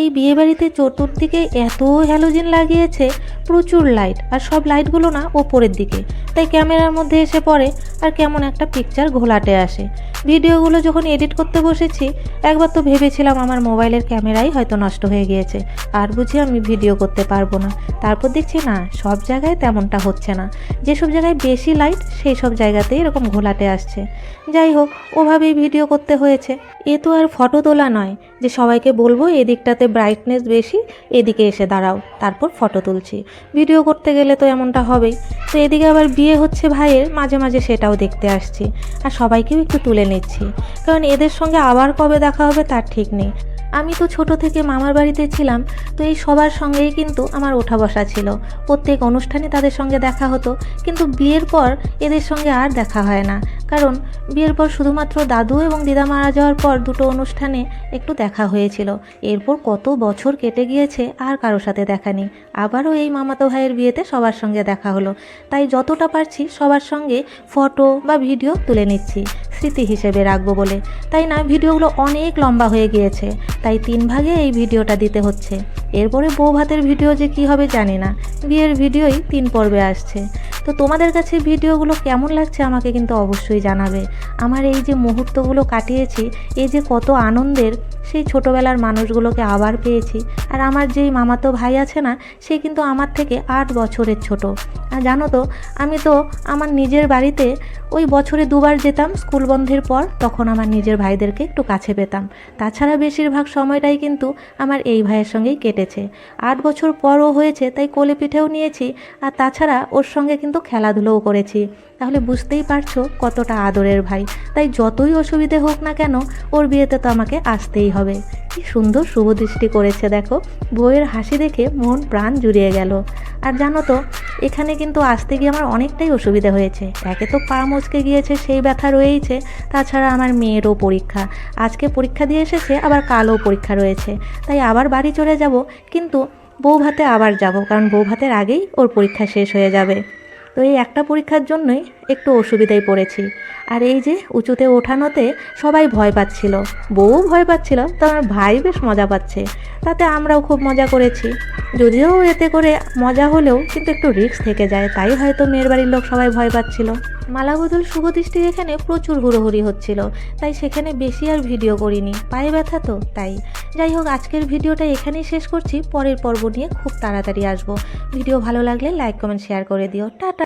এই বিয়েবাড়িতে চতুর্দিকে এত হ্যালোজেন লাগিয়েছে, প্রচুর লাইট, আর সব লাইটগুলো না ওপরের দিকে, তাই ক্যামেরার মধ্যে এসে পড়ে আর কেমন একটা পিকচার ঘোলাটে আসে। ভিডিওগুলো যখন এডিট করতে বসেছি, একবার তো ভেবেছিলাম আমার মোবাইলের ক্যামেরাই হয়তো নষ্ট হয়ে গিয়েছে, আর বুঝি আমি ভিডিও করতে পারবো না। তারপর দেখছি না, সব জায়গায় তেমনটা হচ্ছে না, যেসব জায়গায় বেশি লাইট সেই সব জায়গাতেই এরকম ঘোলাটে আসছে। যাই হোক, ওভাবেই ভিডিও করতে হয়েছে। এ তো আর ফটো তোলা নয় যে সবাইকে বলবো এদিকটাতে ব্রাইটনেস বেশি, এদিকে এসে দাঁড়াও, তারপর ফটো তুলছি। ভিডিও করতে গেলে তো এমনটা হবেই। তো এদিকে আবার বিয়ে হচ্ছে ভাইয়ের, মাঝে মাঝে সেটাও দেখতে আসছি, আর সবাইকেও একটু তুলে নিচ্ছি, কারণ এদের সঙ্গে আবার কবে দেখা হবে তার ঠিক নেই। আমি তো ছোট থেকে মামার বাড়িতে ছিলাম, তো এই সবার সঙ্গেই কিন্তু আমার ওঠা বসা ছিল, প্রত্যেক অনুষ্ঠানে তাদের সঙ্গে দেখা হতো। কিন্তু বিয়ের পর এদের সঙ্গে আর দেখা হয় না, কারণ বিয়ের পর শুধুমাত্র দাদু এবং দিদা মারা যাওয়ার পর দুটো অনুষ্ঠানে একটু দেখা হয়েছিল। এরপর কত বছর কেটে গিয়েছে, আর কারোর সাথে দেখা নেই। আবারও এই মামাতো ভাইয়ের বিয়েতে সবার সঙ্গে দেখা হলো, তাই যতটা পারছি সবার সঙ্গে ফটো বা ভিডিও তুলে নিচ্ছি, স্মৃতি হিসেবে রাখবো বলে। তাই না, ভিডিওগুলো অনেক লম্বা হয়ে গিয়েছে, তাই 3 ভাগে এই ভিডিওটা দিতে হচ্ছে। এরপরে বউ ভাতের ভিডিও যে কী হবে জানি না, বিয়ের ভিডিওই 3 পর্বে আসছে। তো তোমাদের কাছে ভিডিওগুলো কেমন লাগছে আমাকে কিন্তু অবশ্যই জানাবে। আমার এই যে মুহূর্তগুলো কাটিয়েছি, এই যে কত আনন্দের, সেই ছোটোবেলার মানুষগুলোকে আবার পেয়েছি। আর আমার যেই মামাতো ভাই আছে না, সে কিন্তু আমার থেকে 8 বছরের ছোট। আর জানো তো, আমি তো আমার নিজের বাড়িতে ওই বছরে 2বার যেতাম স্কুল বন্ধের পর, তখন আমার নিজের ভাইদেরকে একটু কাছে পেতাম। তাছাড়া বেশিরভাগ সময়টাই কিন্তু আমার এই ভাইয়ের সঙ্গেই কেটেছে। 8 বছর পরও হয়েছে, তাই কোলে পিঠেও নিয়েছি, আর তাছাড়া ওর সঙ্গে কিন্তু খেলাধুলোও করেছি। তাহলে বুঝতেই পারছো কতটা আদরের ভাই। তাই যতই অসুবিধে হোক না কেন, ওর বিয়েতে তো আমাকে আসতেই হবে। কি সুন্দর শুভদৃষ্টি করেছে দেখো, বউয়ের হাসি দেখে মন প্রাণ জুড়িয়ে গেল। আর জানো তো, এখানে কিন্তু আসতে গিয়ে আমার অনেকটাই অসুবিধা হয়েছে। একে তো পা মচকে গিয়েছে, সেই ব্যথা রয়েইছে, তাছাড়া আমার মেয়েরও পরীক্ষা, আজকে পরীক্ষা দিয়ে এসেছে, আবার কালও পরীক্ষা রয়েছে, তাই আবার বাড়ি চলে যাব। কিন্তু বউ ভাতে আবার যাব, কারণ বউ ভাতের আগেই ওর পরীক্ষা শেষ হয়ে যাবে। তো এই একটা পরীক্ষার জন্যই একটু অসুবিধায় পড়েছি। আর এই যে উঁচুতে ওঠানোতে সবাই ভয় পাচ্ছিল, বউ ভয় পাচ্ছিল, তো আমার ভাই বেশ মজা পাচ্ছে, তাতে আমরাও খুব মজা করেছি। যদিও এতে করে মজা হলেও কিন্তু একটু রিস্ক থেকে যায়, তাই হয়তো মেয়ের বাড়ির লোক সবাই ভয় পাচ্ছিল। মালাবদল শুভদৃষ্টির এখানে প্রচুর হুড়োহুড়ি হচ্ছিল, তাই সেখানে বেশি আর ভিডিও করিনি, পায়ে ব্যথা তো তাই। যাই হোক, আজকের ভিডিওটা এখানেই শেষ করছি, পরের পর্ব নিয়ে খুব তাড়াতাড়ি আসবো। ভিডিও ভালো লাগলে লাইক কমেন্ট শেয়ার করে দিও। টাটা।